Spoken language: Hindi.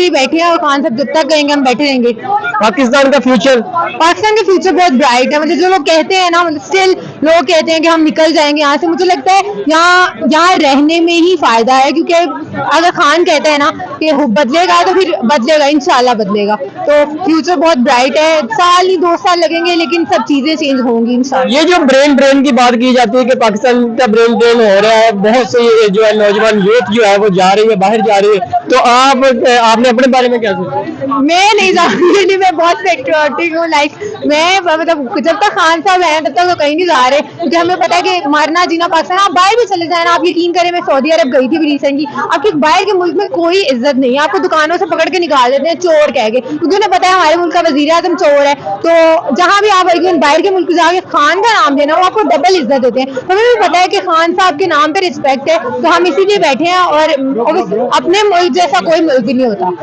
इसीलिए बैठे हैं और खान साहब जब तक कहेंगे हम बैठे रहेंगे। पाकिस्तान का फ्यूचर बहुत ब्राइट है। मतलब जो लोग कहते हैं ना, मतलब स्टिल लोग कहते हैं कि हम निकल जाएंगे यहाँ से, मुझे लगता है यहाँ रहने में ही फायदा है, क्योंकि अगर खान कहते हैं ना कि बदलेगा तो फिर बदलेगा, इंशाल्लाह बदलेगा। तो फ्यूचर बहुत ब्राइट है। साल ही 2 साल लगेंगे लेकिन सब चीजें चेंज होंगी इंशाल्लाह। ये जो ब्रेन ड्रेन की बात की जाती है कि पाकिस्तान का ब्रेन ड्रेन हो रहा है, बहुत से जो है नौजवान यूथ जो है वो जा रही है, बाहर जा रही है, तो आपने अपने बारे में क्या सोचा? मैं नहीं जानती, मैं बहुत पेट्रियोटिक हूँ। लाइक मैं मतलब जब तक खान साहब हैं तब तक तो कहीं नहीं जा रहे, क्योंकि हमें पता है कि मरना जीना पाकिस्तान। आप बाहर भी चले जाए ना, आप यकीन करें, मैं सऊदी अरब गई थी रिसेंटली, आपके बाहर के मुल्क में कोई इज्जत नहीं है। आपको दुकानों से पकड़ के निकाल देते हैं चोर कह के, क्योंकि उन्हें पता है हमारे मुल्क का वजीर आजम चोर है। तो जहां भी आप बाहर के मुल्क जाके खान का नाम देना, वो आपको डबल इज्जत देते हैं। तो हमें भी पता है कि खान साहब के नाम पे रिस्पेक्ट है, तो हम इसीलिए बैठे हैं। और अपने मुल्क जैसा कोई मुल्क भी नहीं होता।